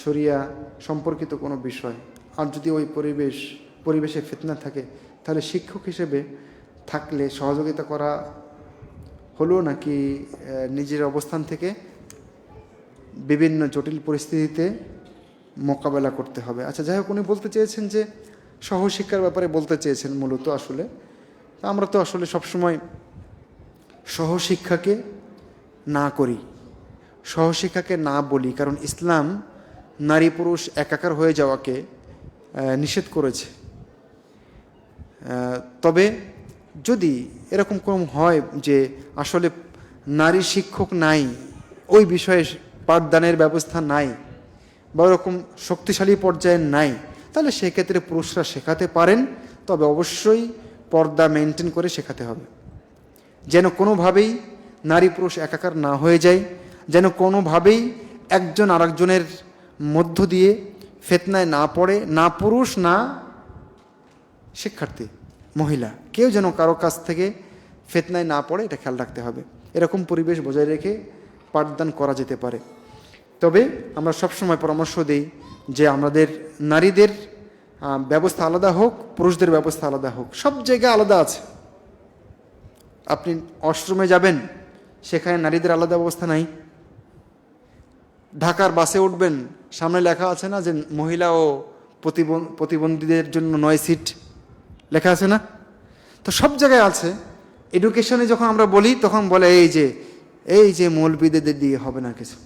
শরিয়া সম্পর্কিত কোনো বিষয়। আর যদি ওই পরিবেশে ফিতনা থাকে তাহলে শিক্ষক হিসেবে থাকলে সহযোগিতা করা হলো, নাকি নিজের অবস্থান থেকে বিভিন্ন জটিল পরিস্থিতিতে মোকাবেলা করতে হবে? আচ্ছা, যাই হোক, উনি বলতে চেয়েছেন যে সহশিক্ষার ব্যাপারে বলতে চেয়েছেন মূলত। আসলে আমরা তো আসলে সবসময় সহশিক্ষাকে না করি, সহশিক্ষাকে না বলি, কারণ ইসলাম নারী পুরুষ একাকার হয়ে যাওয়াকে নিষেধ করেছে। তবে যদি এরকম কোনো হয় যে আসলে নারী শিক্ষক নাই, ওই বিষয়ে পাঠদানের ব্যবস্থা নাই, বা ওরকম শক্তিশালী পর্যায়ে নাই, তাহলে সেক্ষেত্রে পুরুষরা শেখাতে পারেন, তবে অবশ্যই পর্দা মেনটেন করে শেখাতে হবে, যেন কোনোভাবেই নারী পুরুষ একাকার না হয়ে যায়, যেন কোনোভাবেই একজন আরেকজনের মধ্য দিয়ে ফিতনায় না পড়ে, না পুরুষ না শিক্ষার্থী মহিলা, কেউ যেন কারো কাছ থেকে ফিতনায় না পড়ে, এটা খেয়াল রাখতে হবে। এরকম পরিবেশ বজায় রেখে পাঠদান করা যেতে পারে। তবে আমরা সবসময় পরামর্শ দিই যে আমাদের নারীদের ব্যবস্থা আলাদা হোক, পুরুষদের ব্যবস্থা আলাদা হোক, সব জায়গায় আলাদা আছে। আপনি অশ্রমে যাবেন, সেখানে নারীদের আলাদা ব্যবস্থা নাই। ঢাকার বাসে উঠবেন, সামনে লেখা আছে না যে মহিলা ও প্রতিবন্ধীদের জন্য 9 সিট, লেখা আছে না? তো সব জায়গায় আছে। এডুকেশনে যখন আমরা বলি তখন বলে এই যে মৌলবিদের দিয়ে হবে না কিছু।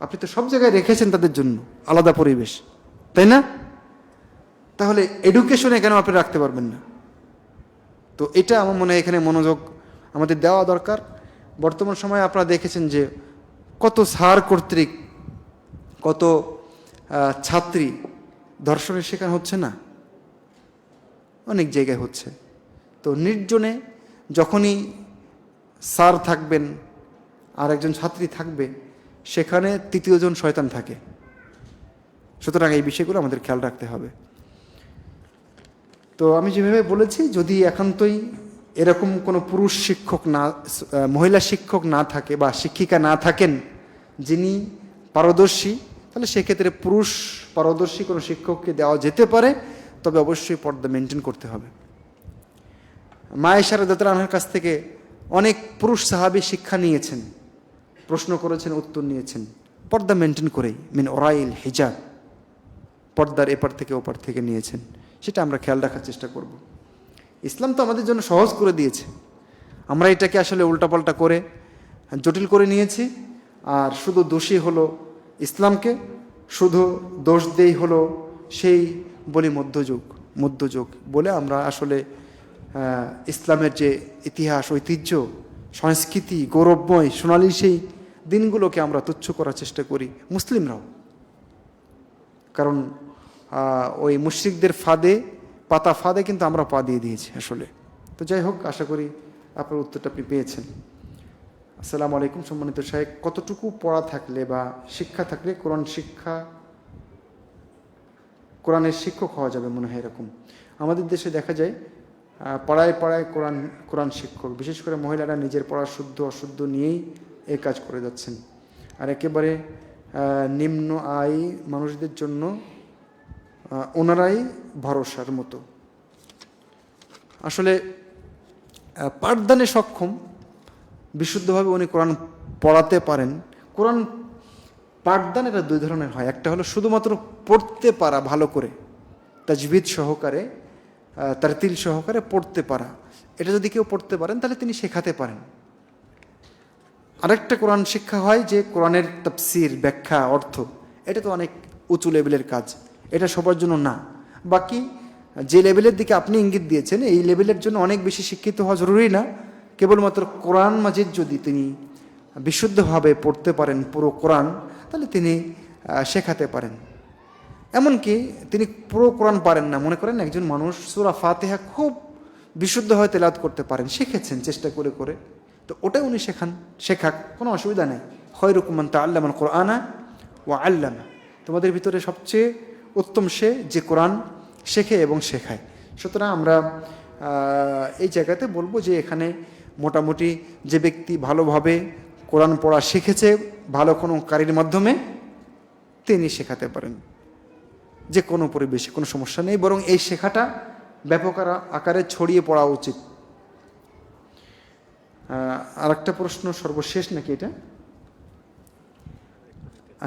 আপনি তো সব জায়গায় রেখেছেন তাদের জন্য আলাদা পরিবেশ, তাই না? তাহলে এডুকেশনে কেন আপনি রাখতে পারবেন না? তো এটা আমার মনে হয় এখানে মনোযোগ আমাদের দেওয়া দরকার। বর্তমান সময়ে আপনারা দেখেছেন যে কত স্যার কর্তৃক কত ছাত্রী ধর্ষণের শিকার হচ্ছে না, অনেক জায়গায় হচ্ছে। তো নির্জনে যখনই স্যার থাকবেন আর একজন ছাত্রী থাকবে, সেখানে তৃতীয়জন শয়তান থাকে। সুতরাং এই বিষয়গুলো আমাদের খেয়াল রাখতে হবে। তো আমি যেভাবে বলেছি, যদি একান্তই এরকম কোনো পুরুষ শিক্ষক না, মহিলা শিক্ষক না থাকে বা শিক্ষিকা না থাকেন যিনি পারদর্শী, তাহলে সেক্ষেত্রে পুরুষ পারদর্শী কোনো শিক্ষককে দেওয়া যেতে পারে, তবে অবশ্যই পর্দা মেনটেন করতে হবে। মা আয়েশা রাদিয়াল্লাহু আনহার কাছ থেকে অনেক পুরুষ সাহাবী শিক্ষা নিয়েছেন, প্রশ্ন করেছেন, উত্তর নিয়েছেন পর্দা মেনটেন করেই, মিন ওরাইল হিজাব, পর্দার এপার থেকে ওপার থেকে নিয়েছেন। সেটা আমরা খেয়াল রাখার চেষ্টা করব। ইসলাম তো আমাদের জন্য সহজ করে দিয়েছে, আমরা এটাকে আসলে উল্টাপাল্টা করে জটিল করে নিয়েছি। আর শুধু দোষী হলো ইসলামকে, শুধু দোষ দেই হলো সেই বলি মধ্যযুগ বলে আমরা আসলে ইসলামের যে ইতিহাস, ঐতিহ্য, সংস্কৃতি, গৌরবময় সোনালী সেই দিনগুলোকে আমরা তুচ্ছ করার চেষ্টা করি, মুসলিমরাও। কারণ ওই মুশরিকদের ফাঁদে কিন্তু আমরা পা দিয়ে দিয়েছি আসলে। তো যাই হোক, আশা করি আপনার উত্তরটা আপনি পেয়েছেন। আসসালামু আলাইকুম। সম্মানিত শায়েখ, কতটুকু পড়া থাকলে বা শিক্ষা থাকলে কোরআনের শিক্ষক হওয়া যাবে মনে হয় এরকম? আমাদের দেশে দেখা যায় পাড়ায় পাড়ায় কোরআন শিক্ষক, বিশেষ করে মহিলারা নিজের পড়া শুদ্ধ অশুদ্ধ নিয়েই এই কাজ করে যাচ্ছেন। আর একেবারে নিম্ন আয় মানুষদের জন্য ওনারাই ভরসার মতো। আসলে পাঠদানে সক্ষম, বিশুদ্ধভাবে উনি কোরআন পড়াতে পারেন। কোরআন পাঠদান এটা দুই ধরনের হয়। একটা হলো শুধুমাত্র পড়তে পারা, ভালো করে তাজবিদ সহকারে, তারতিল সহকারে পড়তে পারা। এটা যদি কেউ পড়তে পারেন তাহলে তিনি শেখাতে পারেন। আরেকটা কোরআন শিক্ষা হয় যে কোরআনের তাফসির, ব্যাখ্যা, অর্থ, এটা তো অনেক উঁচু লেভেলের কাজ, এটা সবার জন্য না। বাকি যে লেভেলের দিকে আপনি ইঙ্গিত দিয়েছেন, এই লেভেলের জন্য অনেক বেশি শিক্ষিত হওয়া জরুরি না। কেবলমাত্র কোরআন মাজিদ যদি তিনি বিশুদ্ধভাবে পড়তে পারেন পুরো কোরআন, তাহলে তিনি শেখাতে পারেন। এমনকি তিনি পুরো কোরআন পারেন না, মনে করেন একজন মানুষ সূরা ফাতিহা খুব বিশুদ্ধভাবে তেলাওয়াত করতে পারেন, শিখেছেন চেষ্টা করে করে, তো ওটাই উনি শেখাক, কোনো অসুবিধা নেই। খায়রুকুম মান তাআল্লামাল কুরআনা ওয়া আল্লামা, তোমাদের ভিতরে সবচেয়ে উত্তম সে যে কোরআন শেখে এবং শেখায়। সুতরাং আমরা এই জায়গাতে বলবো যে এখানে মোটামুটি যে ব্যক্তি ভালোভাবে কোরআন পড়া শিখেছে ভালো কোনো কারির মাধ্যমে, তিনি শেখাতে পারেন যে কোনো পরিবেশে, কোনো সমস্যা নেই। বরং এই শেখাটা ব্যাপক আকারে ছড়িয়ে পড়া উচিত। আর একটা প্রশ্ন, সর্বশেষ নাকি এটা?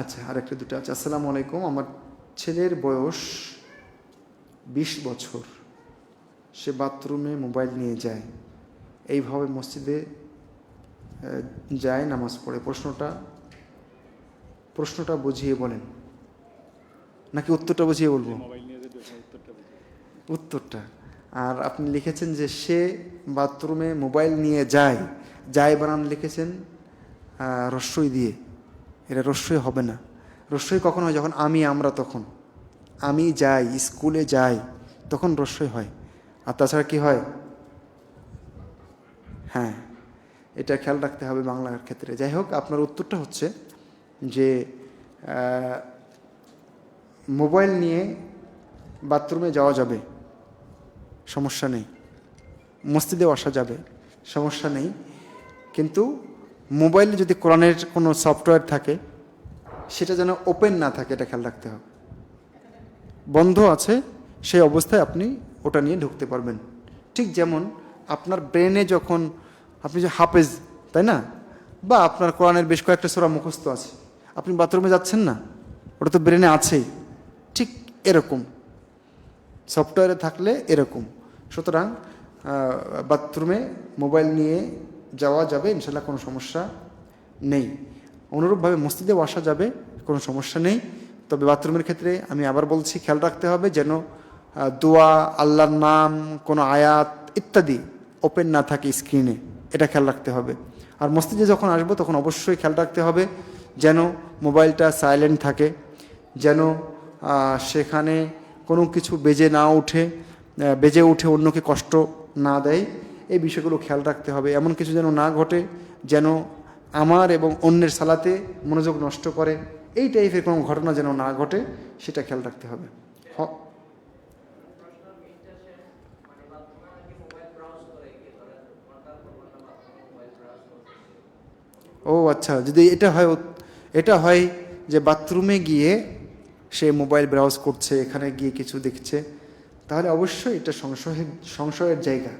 আচ্ছা, আরেকটা দুটো আছে। আসসালামু আলাইকুম, আমার ছেলের বয়স 20 বছর, সে বাথরুমে মোবাইল নিয়ে যায়, এইভাবে মসজিদে যায়, নামাজ পড়ে। প্রশ্নটা বুঝিয়ে বলেন নাকি উত্তরটা বুঝিয়ে বলবো? উত্তরটা। আর আপনি লিখেছেন যে সে বাথরুমে মোবাইল নিয়ে যায় বানান লিখেছেন রস্যই দিয়ে। এটা রস্যই হবে না। রস্যই কখন হয়? যখন আমরা, তখন আমি যাই, স্কুলে যাই, তখন রস্যই হয়। আর তাছাড়া কি হয়? হ্যাঁ, এটা খেয়াল রাখতে হবে বাংলার ক্ষেত্রে। যাই হোক, আপনার উত্তরটা হচ্ছে যে মোবাইল নিয়ে বাথরুমে যাওয়া যাবে, সমস্যা নেই। মসজিদেও আসা যাবে, সমস্যা নেই। কিন্তু মোবাইলে যদি কোরআনের কোনো সফটওয়্যার থাকে, সেটা যেন ওপেন না থাকে, এটা খেয়াল রাখতে হবে। বন্ধ আছে সেই অবস্থায় আপনি ওটা নিয়ে ঢুকতে পারবেন। ঠিক যেমন আপনার ব্রেনে যখন আপনি যে হাফেজ, তাই না, বা আপনার কোরআনের বেশ কয়েকটা সূরা মুখস্থ আছে, আপনি বাথরুমে যাচ্ছেন না, ওটা তো ব্রেনে আছেই। ঠিক এরকম সফটওয়্যারে থাকলে এরকম সুতরাং বাথরুমে মোবাইল নিয়ে যাওয়া যাবে, ইনশাল্লাহ কোনো সমস্যা নেই। অনুরূপভাবে মসজিদেও আসা যাবে, কোনো সমস্যা নেই। তবে বাথরুমের ক্ষেত্রে আমি আবার বলছি, খেয়াল রাখতে হবে যেন দোয়া, আল্লাহর নাম, কোনো আয়াত ইত্যাদি ওপেন না থাকে স্ক্রিনে, এটা খেয়াল রাখতে হবে। আর মসজিদে যখন আসবো তখন অবশ্যই খেয়াল রাখতে হবে যেন মোবাইলটা সাইলেন্ট থাকে, যেন সেখানে কোনো কিছু বেজে উঠে অন্যকে কষ্ট না দেয়। এই বিষয়গুলো খেয়াল রাখতে হবে। এমন কিছু যেন না ঘটে যেন আমার এবং অন্যের সালাতে মনোযোগ নষ্ট করে, এই টাইপের কোনো ঘটনা যেন না ঘটে, সেটা খেয়াল রাখতে হবে। ও আচ্ছা, যদি এটা হয় যে বাথরুমে গিয়ে সে মোবাইল ব্রাউজ করছে, এখানে গিয়ে কিছু দেখছে, তাহলে অবশ্যই এটা সংশয়ের জায়গা।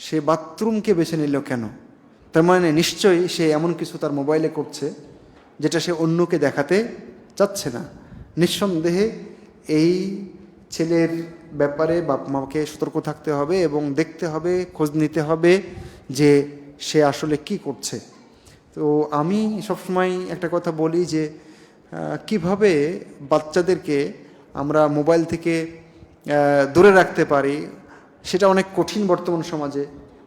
সে বাথরুমকে বেছে নিল কেন? তার মানে নিশ্চয়ই সে এমন কিছু তার মোবাইলে করছে যেটা সে অন্যকে দেখাতে চাচ্ছে না। নিঃসন্দেহে এই ছেলের ব্যাপারে বাপ মাকে সতর্ক থাকতে হবে এবং দেখতে হবে, খোঁজ নিতে হবে যে সে আসলে কি করছে। তো আমি সবসময় একটা কথা বলি যে কিভাবে বাচ্চাদেরকে আমরা মোবাইল থেকে দূরে রাখতে পারি, সেটা অনেক কঠিন বর্তমান সমাজে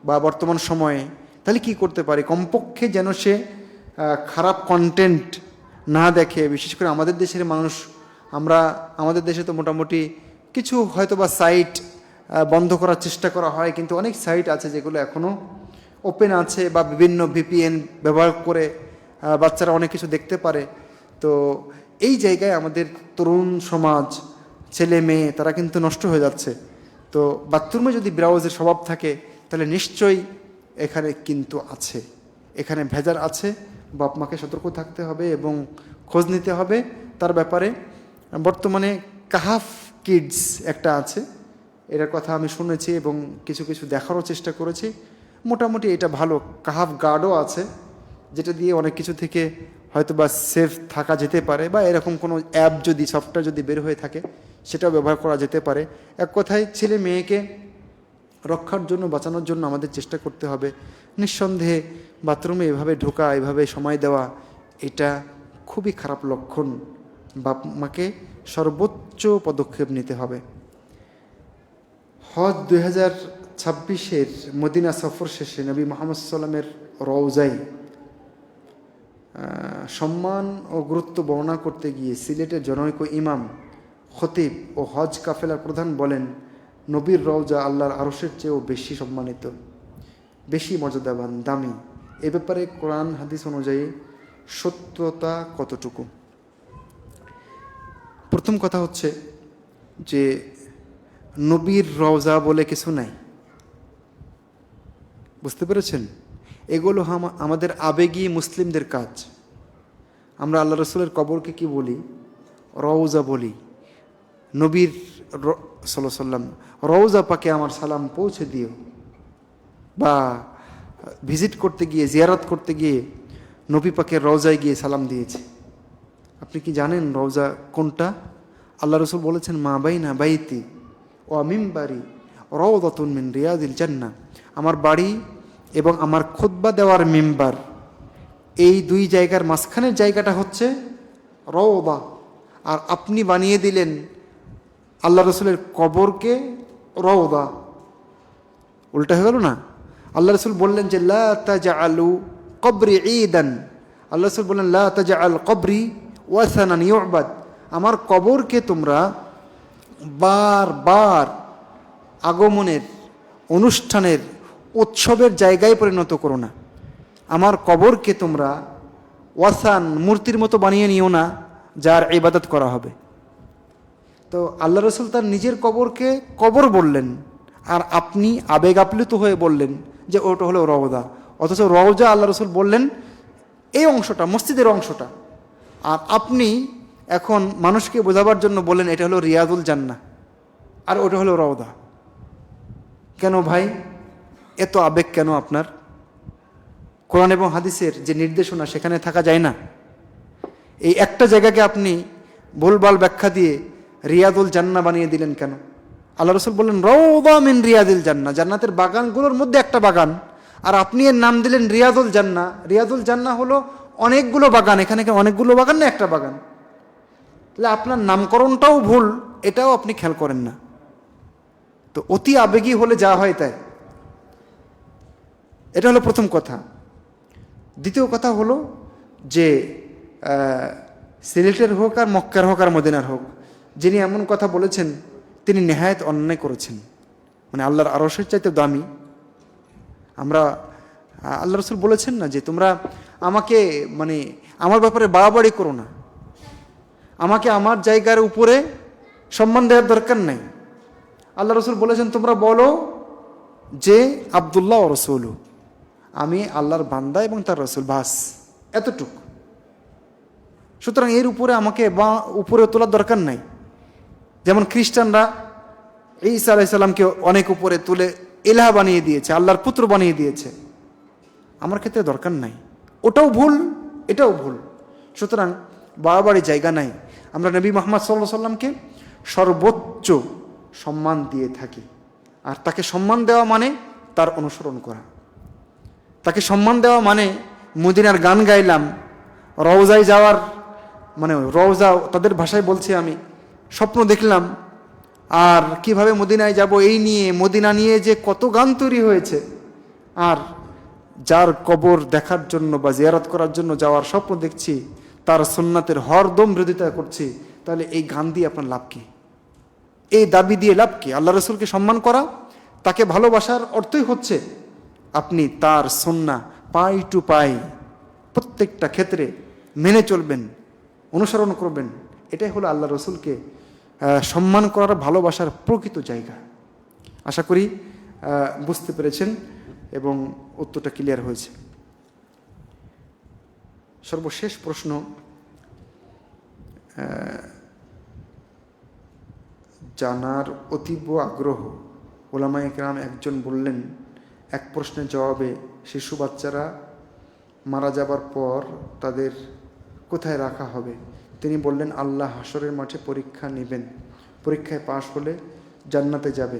বা বর্তমান সময়ে। তাহলে কি করতে পারি? কমপক্ষে যেন সে খারাপ কন্টেন্ট না দেখে। বিশেষ করে আমাদের দেশের মানুষ, আমাদের দেশে তো মোটামুটি কিছু হয়তো বা সাইট বন্ধ করার চেষ্টা করা হয়, কিন্তু অনেক সাইট আছে যেগুলো এখনও ওপেন আছে, বা বিভিন্ন ভিপিএন ব্যবহার করে বাচ্চারা অনেক কিছু দেখতে পারে। তো এই জায়গায় আমাদের তরুণ সমাজ, ছেলে মেয়ে, তারা কিন্তু নষ্ট হয়ে যাচ্ছে। তো বাথরুমে যদি ব্রাউজের স্বভাব থাকে তাহলে নিশ্চয়ই এখানে কিন্তু আছে, এখানে ভেজাল আছে। বাপ মাকে সতর্ক থাকতে হবে এবং খোঁজ নিতে হবে তার ব্যাপারে। বর্তমানে কাহাফ কিডস একটা আছে, এটার কথা আমি শুনেছি এবং কিছু কিছু দেখারও চেষ্টা করেছি। মোটামুটি এটা ভালো। কাহাফ গার্ডও আছে, যেটা দিয়ে অনেক কিছু থেকে হয়তো বা সেফ থাকা যেতে পারে, বা এরকম কোনো অ্যাপ যদি, সফটওয়্যার যদি বের হয়ে থাকে, সেটাও ব্যবহার করা যেতে পারে। এক কথায় ছেলে মেয়েকে রক্ষার জন্য, বাঁচানোর জন্য আমাদের চেষ্টা করতে হবে। নিঃসন্দেহে বাথরুমে এভাবে ঢোকা, এভাবে সময় দেওয়া, এটা খুবই খারাপ লক্ষণ। বাপ মাকে সর্বোচ্চ পদক্ষেপ নিতে হবে। হজ 2026-এর মদিনা সফর শেষে নবী মুহাম্মদ সাল্লামের রওজায় সম্মান ও গুরুত্ব বর্ণনা করতে গিয়ে সিলেটের জনৈক ইমাম, খতিব ও হজ কাফেলার প্রধান বলেন, নবীর রওজা আল্লাহর আরশের চেয়েও বেশি সম্মানিত, বেশি মর্যাদাবান, দামি। এ ব্যাপারে কোরআন হাদিস অনুযায়ী সত্যতা কতটুকু? প্রথম কথা হচ্ছে যে নবীর রওজা বলে কিছু নাই, বুঝতে পেরেছেন? এগুলো আমাদের আবেগী মুসলিমদের কাজ। আমরা আল্লাহ রসুলের কবরকে কি বলি? রওজা বলি। নবীর সাল্লাল্লাহু আলাইহি ওয়াসাল্লাম রওজা পাকে আমার সালাম পৌঁছে দিও, বা ভিজিট করতে গিয়ে, জিয়ারত করতে গিয়ে নবী পাকের রওজায় গিয়ে সালাম দিয়েছে। আপনি কি জানেন রওজা কোনটা? আল্লাহ রসুল বলেছেন, মা বাইনা বাইতি ও মিম্বারি রাওদাতুন মিন রিয়াদিল জান্নাহ। আমার বাড়ি এবং আমার খুতবা দেওয়ার মিম্বার, এই দুই জায়গার মাঝখানের জায়গাটা হচ্ছে রওদা। আর আপনি বানিয়ে দিলেন আল্লাহ রসুলের কবরকে রওদা। উল্টা হয়ে গেল না? আল্লাহ রসুল বললেন যে লা তাজআলু কবরি ঈদান। আল্লাহ রসুল বললেন লা তাজআল কবরি ওয়াসানান ইউবাদ। আমার কবরকে তোমরা বারবার আগমনের, অনুষ্ঠানের, উৎসবের জায়গায় পরিণত করো না। আমার কবরকে তোমরা ওয়াসান, মূর্তির মতো বানিয়ে নিও না যার ইবাদত করা হবে। তো আল্লাহ রসুল তার নিজের কবরকে কবর বললেন, আর আপনি আবেগ আপ্লুত হয়ে বললেন যে ওটা হলো রওজা। অথচ রওজা আল্লাহ রসুল বললেন এই অংশটা, মসজিদের অংশটা, আর আপনি এখন মানুষকে বোঝাবার জন্য বললেন এটা হলো রিয়াদুল জান্নাহ, আর ওটা হলো রওজা। কেন ভাই, এত আবেগ কেন আপনার? কোরআন এবং হাদিসের যে নির্দেশনা সেখানে থাকা যায় না? এই একটা জায়গাকে আপনি ভুলভাল ব্যাখ্যা দিয়ে রিয়াদুল জান্নাহ বানিয়ে দিলেন কেন? আল্লাহ রসুল বললেন রওদা মিন রিয়াদিল জান্নাহ, জান্নাতের বাগানগুলোর মধ্যে একটা বাগান। আর আপনি এর নাম দিলেন রিয়াদুল জান্নাহ। রিয়াদুল জান্নাহ হলো অনেকগুলো বাগান, এখানে অনেকগুলো বাগান না, একটা বাগান। তাহলে আপনার নামকরণটাও ভুল, এটাও আপনি খেয়াল করেন না। তো অতি আবেগী হলে যা হয় তাই। এটা হলো প্রথম কথা। দ্বিতীয় কথা হলো যে সিলেটের হোক আর মক্কার হোক আর মদিনার হোক, যিনি এমন কথা বলেছেন তিনি নেহায়েত অন্যায় করেছেন। মানে আল্লাহর আরশের চাইতে দামি। আমরা আল্লাহ রসুল বলেছেন না যে তোমরা আমাকে মানে আমার ব্যাপারে বাড়াবাড়ি করো না, আমাকে আমার জায়গার উপরে সম্মান দেওয়ার দরকার নাই। আল্লাহ রসুল বলেছেন তোমরা বলো যে আব্দুল্লাহ ও রসুল, আমি আল্লাহর বান্দা এবং তার রসুল, বাস এতটুক। সুতরাং এর উপরে আমাকে উপরে তোলার দরকার নাই। যেমন খ্রিস্টানরা ঈসা আলাইহিস সালামকে অনেক উপরে তুলে ইলাহ বানিয়ে দিয়েছে, আল্লাহর পুত্র বানিয়ে দিয়েছে। আমার ক্ষেত্রে দরকার নাই। ওটাও ভুল, এটাও ভুল। সুতরাং বাড়াবাড়ি জায়গা নাই। আমরা নবী মুহাম্মদ সাল্লাল্লাহু আলাইহি ওয়াসাল্লামকে সর্বোচ্চ সম্মান দিয়ে থাকি। আর তাকে সম্মান দেওয়া মানে তার অনুসরণ করা। তাকে সম্মান দেওয়া মানে মদিনার গান গাইলাম, রওজায় যাওয়ার মানে রওজা তাদের ভাষায় বলছি আমি, স্বপ্ন দেখলাম। আর কিভাবে মদিনায় যাব এই নিয়ে, মদিনা নিয়ে যে কত গান তৈরি হয়েছে। আর যার কবর দেখার জন্য বা জিয়ারত করার জন্য যাওয়ার স্বপ্ন দেখছি, তার সুন্নাতের হরদম বিরোধিতা করছি, তাহলে এই গান দিয়ে আপনার লাভ কি? এই দাবি দিয়ে লাভ কি? আল্লাহ রসুলকে সম্মান করা, তাকে ভালোবাসার অর্থই হচ্ছে আপনি তার সুন্নাহ পাই টু পাই প্রত্যেকটা ক্ষেত্রে মেনে চলবেন, অনুসরণ করবেন। এটাই হলো আল্লাহ রসুলকে সম্মান করার, ভালোবাসার প্রকৃত জায়গা। আশা করি বুঝতে পেরেছেন এবং উত্তরটা ক্লিয়ার হয়েছে। সর্বশেষ প্রশ্ন, জানার অতীব আগ্রহ। ওলামায়ে কেরাম একজন বললেন, এক প্রশ্নের জবাবে শিশু বাচ্চারা মারা যাবার পর তাদের কোথায় রাখা হবে? তিনি বললেন আল্লাহ হাসরের মাঠে পরীক্ষা নেবেন, পরীক্ষায় পাশ হলে জান্নাতে যাবে,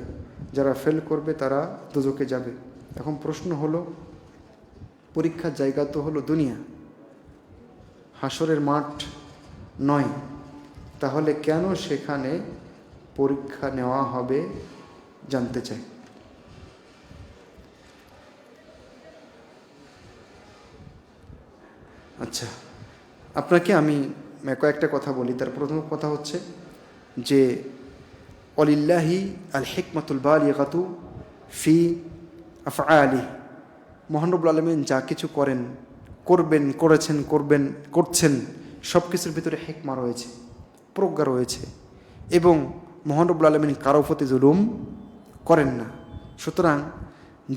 যারা ফেল করবে তারা দোজখে যাবে। এখন প্রশ্ন হলো, পরীক্ষার জায়গা তো হলো দুনিয়া, হাসরের মাঠ নয়, তাহলে কেন সেখানে পরীক্ষা নেওয়া হবে জানতে চাই। আচ্ছা, আপনাকে আমি কয়েকটা কথা বলি। তার প্রথম কথা হচ্ছে যে ওয়ালিল্লাহি আল হিকমাতুল বালিগাতু ফি আফআলিহি, মহান রব্বুল আলামিন যা কিছু করবেন, করেছেন, করছেন, সব কিছুর ভিতরে হিকমা রয়েছে, প্রজ্ঞা রয়েছে। এবং মহান রব্বুল আলামিন কারো প্রতি জুলুম করেন না। সুতরাং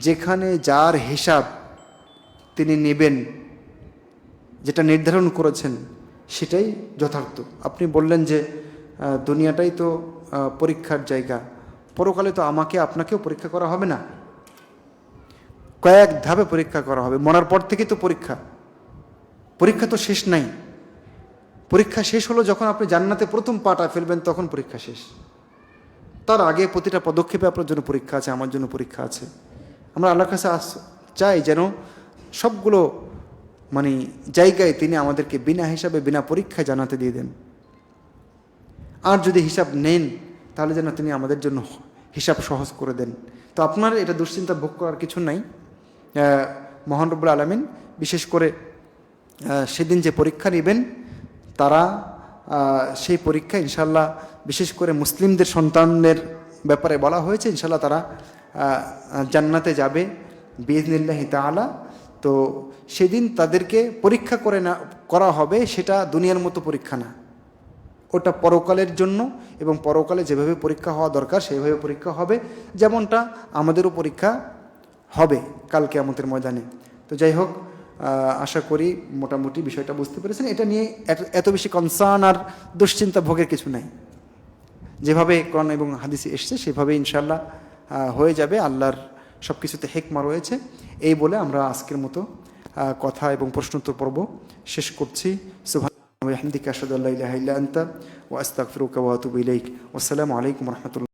যেখানে যার হিসাব তিনি নেবেন, যেটা নির্ধারণ করেছেন সেটাই যথার্থ। আপনি বললেন যে দুনিয়াটাই তো পরীক্ষার জায়গা, পরকালে তো আমাকে আপনাকেও পরীক্ষা করা হবে না, কয়েক ধাপে পরীক্ষা করা হবে। মরার পর থেকে তো পরীক্ষা তো শেষ নাই। পরীক্ষা শেষ হলো যখন আপনি জান্নাতে প্রথম পাটা ফেলবেন, তখন পরীক্ষা শেষ। তার আগে প্রতিটা পদক্ষেপে আপনার জন্য পরীক্ষা আছে, আমার জন্য পরীক্ষা আছে। আমরা আল্লাহর কাছে চাই যেন সবগুলো মানে জায়গায় তিনি আমাদেরকে বিনা হিসাবে, বিনা পরীক্ষায় জান্নাতে দিয়ে দেন। আর যদি হিসাব নেন, তাহলে যেন তিনি আমাদের জন্য হিসাব সহজ করে দেন। তো আপনার এটা দুশ্চিন্তা ভোগ করার কিছু নাই। মহান রব্বুল আলামিন বিশেষ করে সেদিন যে পরীক্ষা নেবেন, তারা সেই পরীক্ষা ইনশাল্লাহ, বিশেষ করে মুসলিমদের সন্তানদের ব্যাপারে বলা হয়েছে, ইনশাল্লাহ তারা জান্নাতে যাবে বিইজনিল্লাহি তাআলা। তো সেদিন তাদেরকে পরীক্ষা করা হবে, সেটা দুনিয়ার মতো পরীক্ষা না, ওটা পরকালের জন্য। এবং পরকালে যেভাবে পরীক্ষা হওয়া দরকার সেইভাবে পরীক্ষা হবে, যেমনটা আমাদেরও পরীক্ষা হবে কাল কিয়ামতের ময়দানে। তো যাই হোক, আশা করি মোটামুটি বিষয়টা বুঝতে পেরেছেন। এটা নিয়ে এত বেশি কনসার্ন আর দুশ্চিন্তা ভোগের কিছু নাই। যেভাবে কোরআন এবং হাদিসে এসছে সেভাবে ইনশাল্লাহ হয়ে যাবে। আল্লাহর সব কিছুতে হিকমা রয়েছে। এই বলে আমরা আজকের মতো কথা এবং প্রশ্নোত্তর পর্ব শেষ করছি। সুবহানাল্লাহি ওয়া বিহামদিহি আশহাদু আল্লা ইলাহা ইল্লা আনতা ওয়া আস্তাগফিরুকা ওয়া আতুবু ইলাইক। ওয়াসসালামু আলাইকুম ওয়া রাহমাতুল্লাহ।